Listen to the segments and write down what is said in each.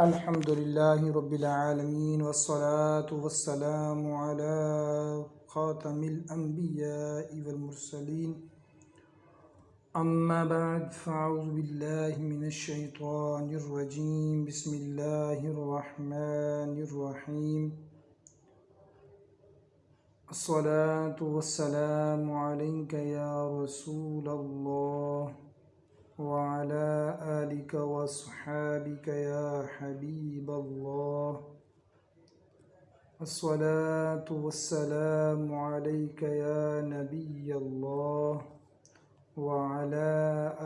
الحمد للہ رب العالمین والصلاة والسلام علی خاتم الانبیاء والمرسلین اما بعد فاعوذ باللہ من الشیطان الرجیم بسم اللہ الرحمن الرحیم الصلاة والسلام علیک یا رسول اللہ وعلى آلك وصحابك يا حبيب الله الصلاة والسلام عليك يا نبي الله وعلى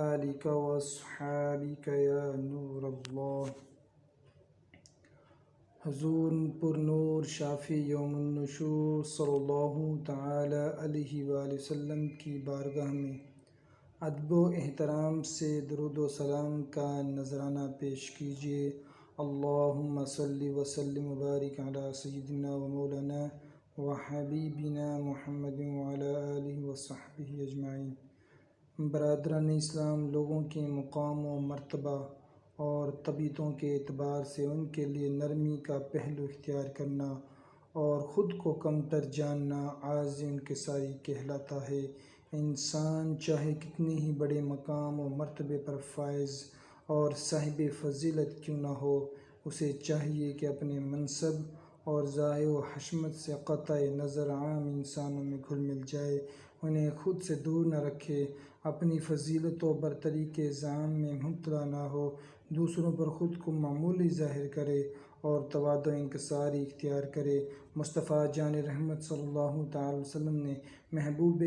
آلك وصحابك يا نور الله حضور پر نور شافی یوم النشور صلی اللہ تعالی علیہ وآلہ وسلم کی بارگاہ میں ادب و احترام سے درود و سلام کا نذرانہ پیش کیجیے۔ اللہم صلی وسلم وبارک علی سیدنا و مولانا و حبیبنا محمد وعلی آلہ وصحبہ اجمعین۔ برادران اسلام، لوگوں کے مقام و مرتبہ اور طبیعتوں کے اعتبار سے ان کے لیے نرمی کا پہلو اختیار کرنا اور خود کو کمتر جاننا عاجز انکساری کہلاتا ہے۔ انسان چاہے کتنے ہی بڑے مقام و مرتبے پر فائز اور صاحب فضیلت کیوں نہ ہو، اسے چاہیے کہ اپنے منصب اور ذائع و حشمت سے قطع نظر عام انسانوں میں گھل مل جائے، انہیں خود سے دور نہ رکھے، اپنی فضیلت و برتری کے زعم میں مبتلا نہ ہو، دوسروں پر خود کو معمولی ظاہر کرے اور تواضع و انکساری اختیار کرے۔ مصطفیٰ جان رحمت صلی اللہ تعالی وسلم نے محبوب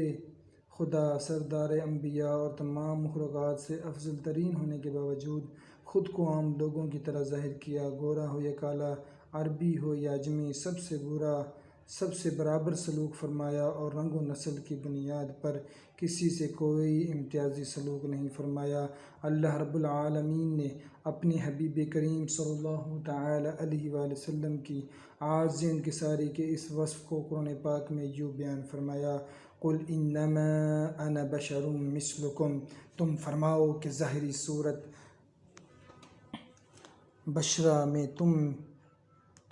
خدا، سردار انبیاء اور تمام مخلوقات سے افضل ترین ہونے کے باوجود خود کو عام لوگوں کی طرح ظاہر کیا۔ گورا ہو یا کالا، عربی ہو یا اجمی، سب سے برابر سلوک فرمایا اور رنگ و نسل کی بنیاد پر کسی سے کوئی امتیازی سلوک نہیں فرمایا۔ اللہ رب العالمین نے اپنی حبیب کریم صلی اللہ تعالی علیہ وآلہ وسلم کی عاجز انکساری کے اس وصف کو قرآن پاک میں یوں بیان فرمایا: قل انما انا بشر مثلکم، تم فرماؤ کہ ظاہری صورت بشرا میں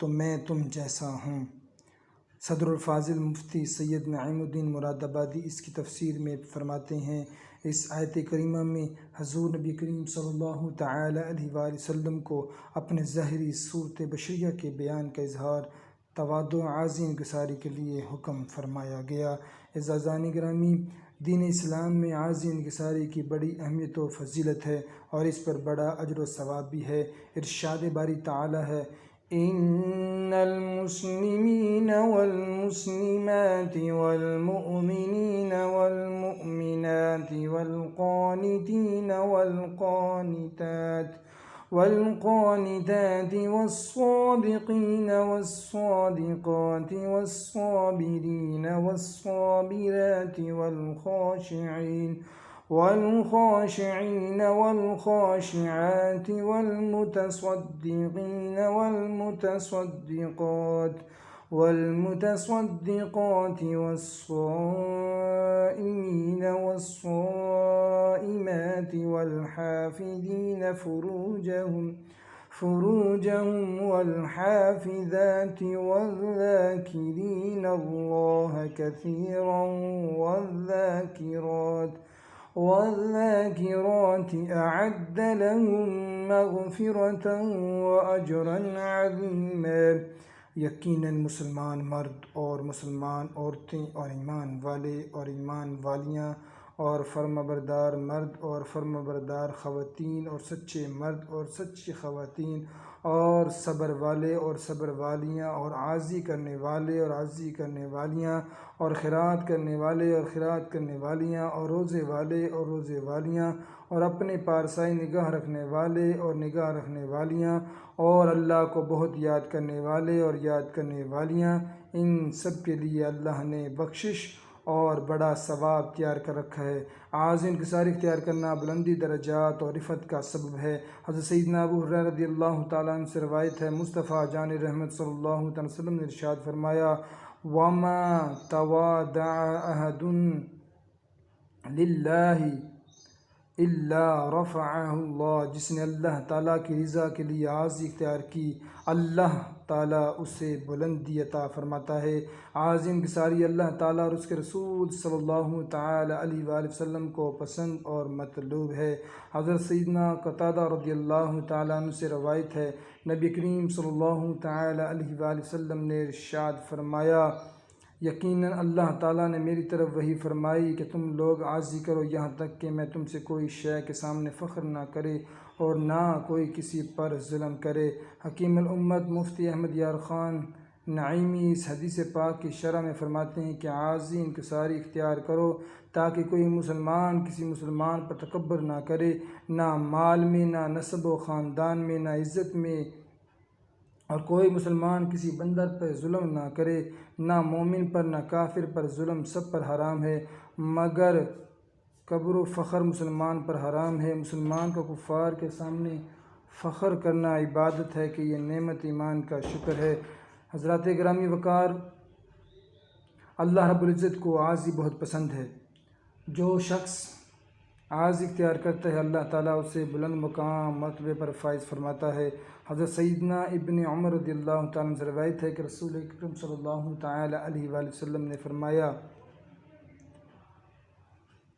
میں تم جیسا ہوں۔ صدر الفاضل مفتی سید نعیم الدین مراد آبادی اس کی تفسیر میں فرماتے ہیں، اس آیت کریمہ میں حضور نبی کریم صلی اللہ تعالی علیہ وآلہ وسلم کو اپنے ظاہری صورت بشریہ کے بیان کا اظہار تواضع و عاجز انکساری کے لیے حکم فرمایا گیا۔ عزیزان گرامی، دین اسلام میں عاجز انکساری کی بڑی اہمیت و فضیلت ہے اور اس پر بڑا اجر و ثواب بھی ہے۔ ارشاد باری تعالی ہے: ان المسلمین والمسلمات والمؤمنین والمؤمنات والقانتین والقانتات والصادقین والصادقات والصابرین والصابرات والخاشعین والخاشعات والمتصدقین والمتصدقات والصائمین والصائمات والحافظین فروجهم والحافظات والذاکرین اللہ کثیرا والذاکرات اعد لهم مغفرة واجرا عظیما۔ یقیناً مسلمان مرد اور مسلمان عورتیں اور ایمان والے اور ایمان والیاں اور فرمانبردار مرد اور فرمانبردار خواتین اور سچے مرد اور سچی خواتین اور صبر والے اور صبر والیاں اور عاجزی کرنے والے اور عاجزی کرنے والیاں اور خیرات کرنے والے اور خیرات کرنے والیاں اور روزے والے اور روزے والیاں اور اپنے پارسائی نگاہ رکھنے والے اور نگاہ رکھنے والیاں اور اللہ کو بہت یاد کرنے والے اور یاد کرنے والیاں، ان سب کے لیے اللہ نے بخشش اور بڑا ثواب تیار کر رکھا ہے۔ عاجز انکساری اختیار کرنا بلندی درجات اور رفعت کا سبب ہے۔ حضرت سیدنا ابو ہریرہ رضی اللہ تعالیٰ عنہ سے روایت ہے، مصطفیٰ جان رحمت صلی اللہ تعالی وسلم نے ارشاد فرمایا: وَمَا تَوَاضَعَ أَحَدٌ لِلَّهِ الا رفعہ اللہ، جس نے اللہ تعالیٰ کی رضا کے لیے عاجزی اختیار کی اللہ تعالیٰ اسے بلندی عطا فرماتا ہے۔ عاجزی انکساری اللہ تعالیٰ اور اس کے رسول صلی اللہ تعالیٰ علیہ وآلہ وسلم کو پسند اور مطلوب ہے۔ حضرت سیدنا قتادہ رضی اللہ تعالیٰ عنہ سے روایت ہے، نبی کریم صلی اللہ تعالیٰ علیہ وآلہ وسلم نے ارشاد فرمایا، یقیناً اللہ تعالیٰ نے میری طرف وحی فرمائی کہ تم لوگ عاجزی کرو یہاں تک کہ میں تم سے کوئی شے کے سامنے فخر نہ کرے اور نہ کوئی کسی پر ظلم کرے۔ حکیم الامت مفتی احمد یار خان نعیمی اس حدیث پاک کی شرح میں فرماتے ہیں کہ عاجزی انکساری اختیار کرو تاکہ کوئی مسلمان کسی مسلمان پر تکبر نہ کرے، نہ مال میں، نہ نسب و خاندان میں، نہ عزت میں، اور کوئی مسلمان کسی بندر پر ظلم نہ کرے، نہ مومن پر نہ کافر پر ظلم سب پر حرام ہے، مگر کبر و فخر مسلمان پر حرام ہے۔ مسلمان کو کفار کے سامنے فخر کرنا عبادت ہے کہ یہ نعمت ایمان کا شکر ہے۔ حضرات گرامی وقار، اللہ رب العزت کو عاجزی بہت پسند ہے۔ جو شخص عاجزی اختیار کرتا ہے اللہ تعالیٰ اسے بلند مقام مرتبے پر فائز فرماتا ہے۔ حضرت سیدنا ابن عمر رضی اللہ تعالیٰ عنہ سے روایت ہے کہ رسول اکرم صلی اللہ تعالیٰ علیہ وآلہ وسلم نے فرمایا،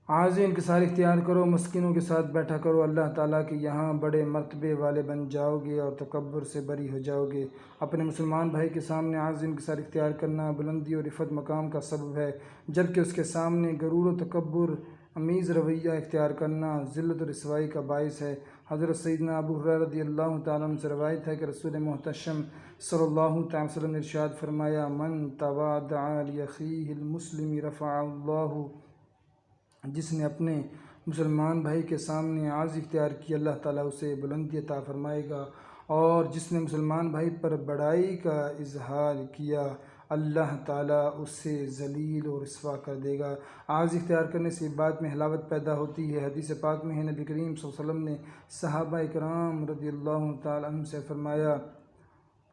عاجزی انکساری اختیار کرو، مسکینوں کے ساتھ بیٹھا کرو، اللہ تعالیٰ کے یہاں بڑے مرتبے والے بن جاؤ گے اور تکبر سے بری ہو جاؤ گے۔ اپنے مسلمان بھائی کے سامنے عاجزی انکساری اختیار کرنا بلندی اور عفت مقام کا سبب ہے، جبکہ اس کے سامنے غرور و تکبر امیز رویہ اختیار کرنا ذلت و رسوائی کا باعث ہے۔ حضرت سیدنا ابو ہریرہ رضی اللہ تعالیٰ عنہ سے روایت ہے کہ رسول محتشم صلی اللہ تعالیٰ وسلم نے ارشاد فرمایا، من تواضع لأخیہ المسلم رفعہ اللہ، جس نے اپنے مسلمان بھائی کے سامنے عاجزی اختیار کی اللہ تعالیٰ اسے بلندی عطا فرمائے گا، اور جس نے مسلمان بھائی پر بڑائی کا اظہار کیا اللہ تعالیٰ اسے ذلیل اور رسوا کر دے گا۔ عاجزی اختیار کرنے سے بات میں حلاوت پیدا ہوتی ہے۔ حدیث پاک میں ہے، نبی کریم صلی اللہ علیہ وسلم نے صحابہ اکرام رضی اللہ تعالیٰ عنہ سے فرمایا،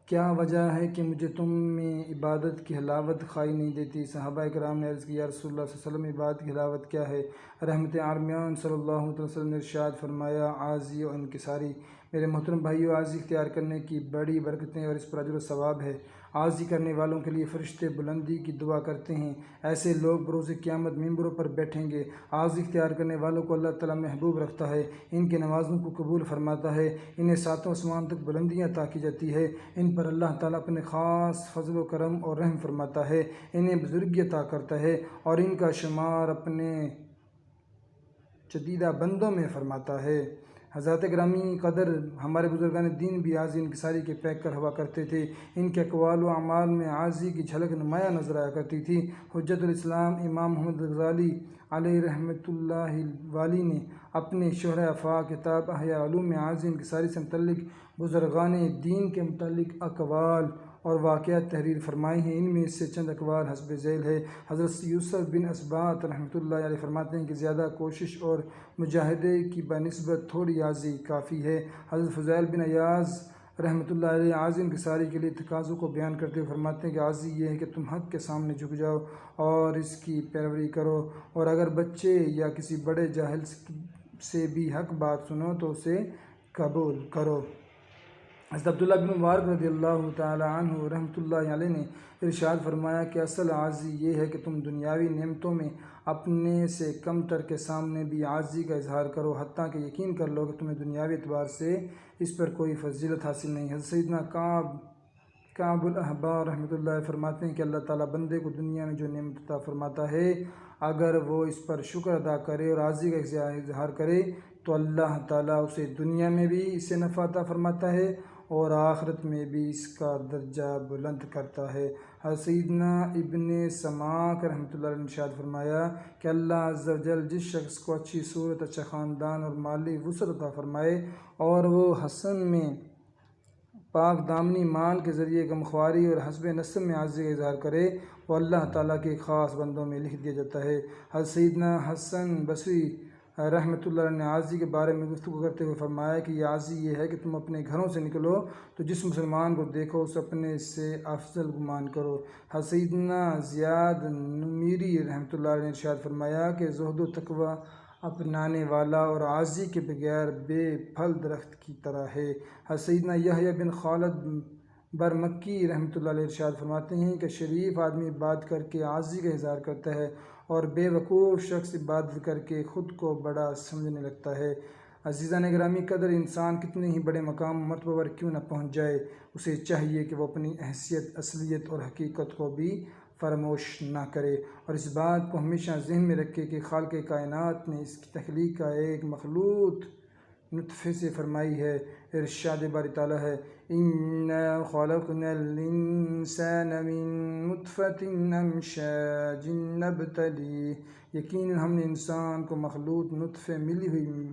کیا وجہ ہے کہ مجھے تم میں عبادت کی حلاوت کھائی نہیں دیتی؟ صحابہ اکرام نے عرض کی، یا رسول اللہ صلی اللہ علیہ وسلم، عبادت کی حلاوت کیا ہے؟ رحمت عالمین صلی اللہ علیہ وسلم نے ارشاد فرمایا، عاجزی و انکساری۔ میرے محترم بھائیو، عاجزی اختیار کرنے کی بڑی برکتیں اور اس پر اجر و ثواب ہے۔ عاجزی کرنے والوں کے لیے فرشتے بلندی کی دعا کرتے ہیں، ایسے لوگ بروز قیامت ممبروں پر بیٹھیں گے۔ عاجزی اختیار کرنے والوں کو اللہ تعالیٰ محبوب رکھتا ہے، ان کے نمازوں کو قبول فرماتا ہے، انہیں ساتوں آسمان تک بلندیاں عطا کی جاتی ہے، ان پر اللہ تعالیٰ اپنے خاص فضل و کرم اور رحم فرماتا ہے، انہیں بزرگی عطا کرتا ہے اور ان کا شمار اپنے چدیدہ بندوں میں فرماتا ہے۔ حضرات گرامی قدر، ہمارے بزرگان دین بھی عاجزی انکساری کے پیکر ہوا کرتے تھے، ان کے اقوال و اعمال میں عاجزی کی جھلک نمایاں نظر آیا کرتی تھی۔ حجت الاسلام امام محمد غزالی علیہ رحمۃ اللہ والی نے اپنے شرح افاق کتاب احیاء علوم میں عاجزی انکساری سے متعلق بزرگان دین کے متعلق اقوال اور واقعات تحریر فرمائے ہیں۔ ان میں سے چند اقوال حسب ذیل ہے۔ حضرت یوسف بن اسباط رحمۃ اللہ علیہ فرماتے ہیں کہ زیادہ کوشش اور مجاہدے کی بنسبت تھوڑی عاجزی کافی ہے۔ حضرت فضیل بن ایاز رحمۃ اللہ علیہ عاجزی انکساری کے لیے تقاضوں کو بیان کرتے ہوئے فرماتے ہیں کہ عاجزی یہ ہے کہ تم حق کے سامنے جھک جاؤ اور اس کی پیروی کرو، اور اگر بچے یا کسی بڑے جاہل سے بھی حق بات سنو تو اسے قبول کرو۔ حضرت عبداللہ بن مبارک رضی اللہ تعالی عنہ رحمۃ اللہ علیہ نے ارشاد فرمایا کہ اصل عاجزی یہ ہے کہ تم دنیاوی نعمتوں میں اپنے سے کم تر کے سامنے بھی عاجزی کا اظہار کرو، حتیٰ کہ یقین کر لو کہ تمہیں دنیاوی اعتبار سے اس پر کوئی فضیلت حاصل نہیں۔ حضرت سیدنا کعب الاحبار رحمۃ اللہ فرماتے ہیں کہ اللہ تعالیٰ بندے کو دنیا میں جو نعمت عطا فرماتا ہے، اگر وہ اس پر شکر ادا کرے اور عاجزی کا اظہار کرے تو اللہ تعالیٰ اسے دنیا میں بھی اس سے نفع عطا فرماتا ہے اور آخرت میں بھی اس کا درجہ بلند کرتا ہے۔ حضرت سیدنا ابن سماک رحمۃ اللہ نے ارشاد فرمایا کہ اللہ عز و جل جس شخص کو اچھی صورت، اچھا خاندان اور مالی وسعت عطا فرمائے اور وہ حسن میں پاک دامنی مال کے ذریعے غمخواری اور حسب نسب میں عاجزی کا اظہار کرے، وہ اللہ تعالیٰ کے خاص بندوں میں لکھ دیا جاتا ہے۔ حضرت سیدنا حسن بصری رحمۃ اللہ نے عاجزی کے بارے میں گفتگو کرتے ہوئے فرمایا کہ یہ عاجزی یہ ہے کہ تم اپنے گھروں سے نکلو تو جس مسلمان کو دیکھو اسے اپنے سے افضل گمان کرو۔ حضرت سیدنا زیاد نمیری رحمۃ اللہ نے ارشاد فرمایا کہ زہد و تقوی اپنانے والا اور عاجزی کے بغیر بے پھل درخت کی طرح ہے۔ حضرت سیدنا یحییٰ بن خالد برمکی رحمۃ اللہ علیہ ارشاد فرماتے ہیں کہ شریف آدمی عبادت کر کے عاجزی کا اظہار کرتا ہے اور بے وقوف شخص عبادت کر کے خود کو بڑا سمجھنے لگتا ہے۔ عزیزان گرامی قدر، انسان کتنے ہی بڑے مقام و مرتبہ پر کیوں نہ پہنچ جائے، اسے چاہیے کہ وہ اپنی حیثیت، اصلیت اور حقیقت کو بھی فراموش نہ کرے اور اس بات کو ہمیشہ ذہن میں رکھے کہ خالق کائنات نے اس کی تخلیق کا ایک مخلوط نطفے سے فرمائی ہے۔ ارشاد باری تعالیٰ ہے، اِنَّا خَلَقْنَا الْإِنسَانَ مِن نُطْفَةٍ أَمْشَاجٍ نَبْتَلِيهِ، یقیناً ہم نے انسان کو مخلوط نطفے ملی ہوئی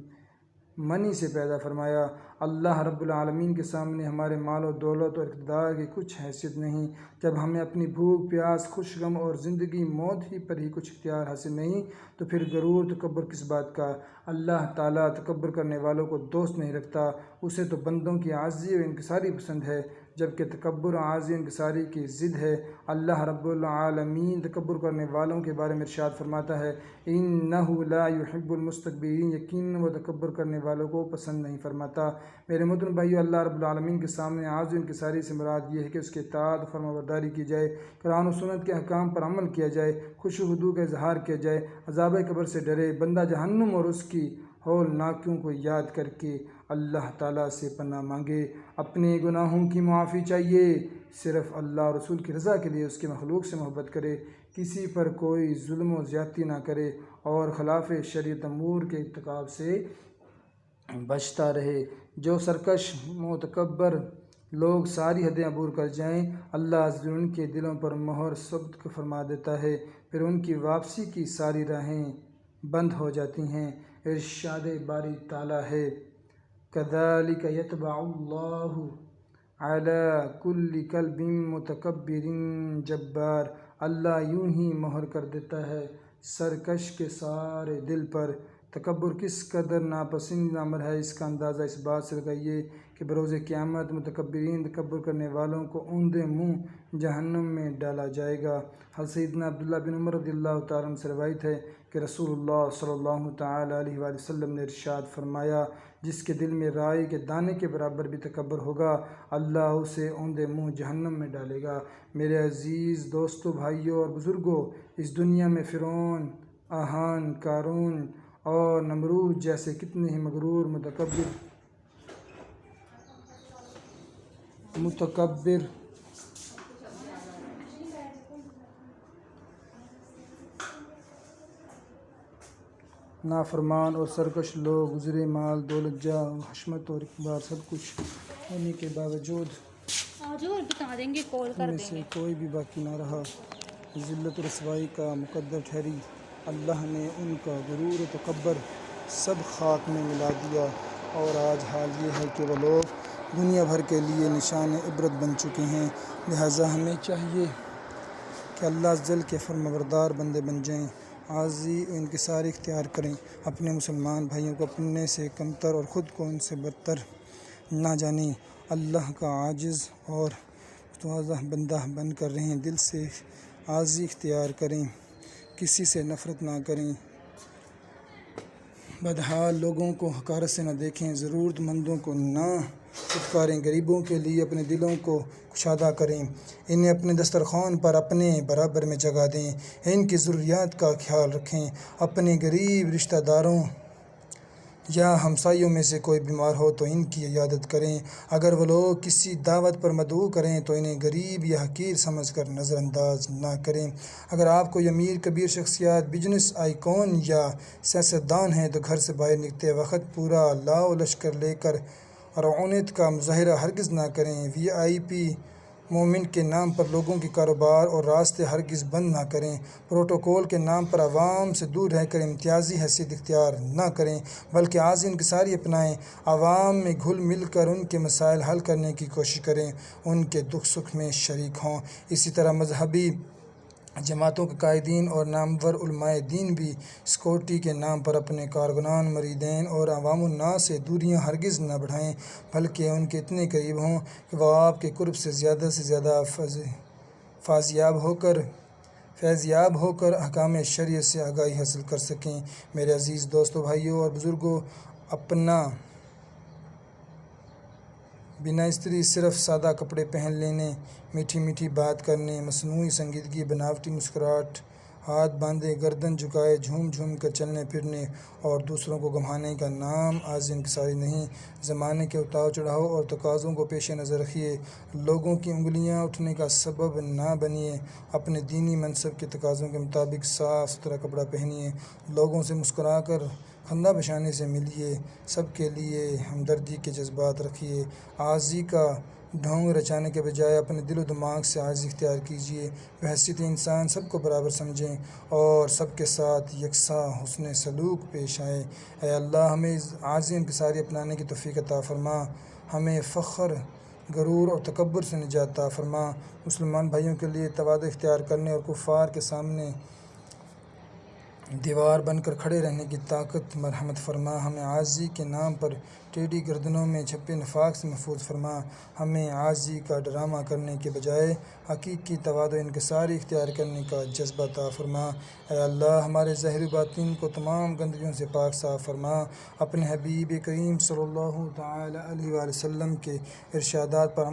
منی سے پیدا فرمایا۔ اللہ رب العالمین کے سامنے ہمارے مال و دولت اور اقتدار کی کچھ حیثیت نہیں۔ جب ہمیں اپنی بھوک پیاس، خوش غم اور زندگی موت ہی پر ہی کچھ اختیار حاصل نہیں تو پھر غرور تکبر کس بات کا؟ اللہ تعالیٰ تکبر کرنے والوں کو دوست نہیں رکھتا، اسے تو بندوں کی عاجزی و انکساری پسند ہے، جبکہ تکبر عاجزی و انکساری کی ضد ہے۔ اللہ رب العالمین تکبر کرنے والوں کے بارے میں ارشاد فرماتا ہے، اِنَّهُ لَا يُحِبُّ الْمُسْتَكْبِرِينَ، یقیناً وہ تکبر کرنے والوں کو پسند نہیں فرماتا۔ میرے محترم بھائیو، اللہ رب العالمین کے سامنے عاجزی و انکساری سے مراد یہ ہے کہ اس کے اطاعت و فرمانبرداری کی جائے، قرآن و سنت کے احکام پر عمل کیا جائے، خشوع و خضوع کا اظہار کیا جائے، عذاب قبر سے ڈرے، بندہ جہنم اور اس کی ہولناکیوں کو یاد کر کے اللہ تعالیٰ سے پناہ مانگے، اپنے گناہوں کی معافی چاہیے، صرف اللہ اور رسول کی رضا کے لیے اس کے مخلوق سے محبت کرے، کسی پر کوئی ظلم و زیادتی نہ کرے اور خلاف شریعت امور کے ارتکاب سے بچتا رہے۔ جو سرکش متکبر لوگ ساری حدیں عبور کر جائیں، اللہ عز و جل ان کے دلوں پر مہر ثبت فرما دیتا ہے، پھر ان کی واپسی کی ساری راہیں بند ہو جاتی ہیں۔ ارشاد باری تعالیٰ ہے، كَذَلِكَ يَطْبَعُ اللَّهُ عَلَى كُلِّ قَلْبٍ مُتَكَبِّرٍ جَبَّارٍ، اللہ یوں ہی مہر کر دیتا ہے سرکش کے سارے دل پر۔ تکبر کس قدر ناپسند امر ہے، اس کا اندازہ اس بات سے لگائیے کہ بروز قیامت متکبرین، تکبر کرنے والوں کو اوندے منہ جہنم میں ڈالا جائے گا۔ حضرت سیدنا عبداللہ بن عمر رضی اللہ تعالیٰ عنہ سے روایت ہے کہ رسول اللہ صلی اللہ تعالیٰ علیہ وآلہ وسلم نے ارشاد فرمایا، جس کے دل میں رائی کے دانے کے برابر بھی تکبر ہوگا، اللہ اسے اوندے منہ جہنم میں ڈالے گا۔ میرے عزیز دوستو، بھائیوں اور بزرگوں، اس دنیا میں فرعون، آہان، قارون اور نمرود جیسے کتنے ہی مغرور متکبر نافرمان اور سرکش لوگ گزرے، مال دولت، جاہ، حشمت اور اقتدار سب کچھ ہونے کے باوجود ان میں سے کوئی بھی باقی نہ رہا، ذلت و رسوائی کا مقدر ٹھہری۔ اللہ نے ان کا غرور و تکبر سب خاک میں ملا دیا، اور آج حال یہ ہے کہ وہ لوگ دنیا بھر کے لیے نشان عبرت بن چکے ہیں۔ لہٰذا ہمیں چاہیے کہ اللہ عز و جل کے فرمانبردار بندے بن جائیں، عاجزی و انکساری اختیار کریں، اپنے مسلمان بھائیوں کو اپنے سے کمتر اور خود کو ان سے برتر نہ جانیں، اللہ کا عاجز اور متواضع بندہ بن کر رہیں، دل سے عاجزی اختیار کریں، کسی سے نفرت نہ کریں، بدحال لوگوں کو حقارت سے نہ دیکھیں، ضرورت مندوں کو نہ پھٹکاریں، غریبوں کے لیے اپنے دلوں کو کشادہ کریں، انہیں اپنے دسترخوان پر اپنے برابر میں جگہ دیں، ان کی ضروریات کا خیال رکھیں، اپنے غریب رشتہ داروں یا ہمسایوں میں سے کوئی بیمار ہو تو ان کی عیادت کریں، اگر وہ لوگ کسی دعوت پر مدعو کریں تو انہیں غریب یا حقیر سمجھ کر نظر انداز نہ کریں، اگر آپ کوئی امیر کبیر شخصیت، بزنس آئیکن یا سیاستدان ہیں تو گھر سے باہر نکلتے وقت پورا لاؤ لشکر لے کر رعونت کا مظاہرہ ہرگز نہ کریں، وی آئی پی مومنٹ کے نام پر لوگوں کے کاروبار اور راستے ہرگز بند نہ کریں، پروٹوکول کے نام پر عوام سے دور رہ کر امتیازی حیثیت اختیار نہ کریں، بلکہ عاجزی انکساری اپنائیں، عوام میں گھل مل کر ان کے مسائل حل کرنے کی کوشش کریں، ان کے دکھ سکھ میں شریک ہوں۔ اسی طرح مذہبی جماعتوں کے قائدین اور نامور علماء دین بھی سیکورٹی کے نام پر اپنے کارکنان، مریدین اور عوام الناس سے دوریاں ہرگز نہ بڑھائیں، بلکہ ان کے اتنے قریب ہوں کہ وہ آپ کے قرب سے زیادہ فیضیاب ہو کر فیض یاب ہو کر احکام شریعت سے آگاہی حاصل کر سکیں۔ میرے عزیز دوستوں، بھائیوں اور بزرگوں، اپنا بنا استری صرف سادہ کپڑے پہن لینے، میٹھی میٹھی بات کرنے، مصنوعی سنجیدگی، بناوٹی مسکراہٹ، ہاتھ باندھے گردن جھکائے جھوم جھوم کر چلنے پھرنے اور دوسروں کو گھمانے کا نام عاجزی انکساری نہیں۔ زمانے کے اتار چڑھاؤ اور تقاضوں کو پیش نظر رکھیے، لوگوں کی انگلیاں اٹھنے کا سبب نہ بنیے۔ اپنے دینی منصب کے تقاضوں کے مطابق صاف ستھرا کپڑا پہنیے، لوگوں سے مسکرا کر خندہ بشانی سے ملیے، سب کے لیے ہمدردی کے جذبات رکھیے۔ عاجزی کا ڈھونگ رچانے کے بجائے اپنے دل و دماغ سے عاجزی اختیار کیجیے۔ بحیثیت انسان سب کو برابر سمجھیں اور سب کے ساتھ یکساں حسن سلوک پیش آئیں۔ اے اللہ، ہمیں عاجزی انکساری اپنانے کی توفیق عطا فرما، ہمیں فخر، غرور اور تکبر سے نجات عطا فرما، مسلمان بھائیوں کے لیے تواضع اختیار کرنے اور کفار کے سامنے دیوار بن کر کھڑے رہنے کی طاقت مرحمت فرما، ہمیں عاجزی کے نام پر ٹیڑھی گردنوں میں چھپے نفاق سے محفوظ فرما، ہمیں عاجزی کا ڈرامہ کرنے کے بجائے حقیقی تواضع و انکساری اختیار کرنے کا جذبہ عطا فرما۔ اے اللہ، ہمارے ظاہر و باطن کو تمام گندگیوں سے پاک صاف فرما، اپنے حبیب کریم صلی اللہ تعالی علیہ وآلہ وسلم کے ارشادات پر عمل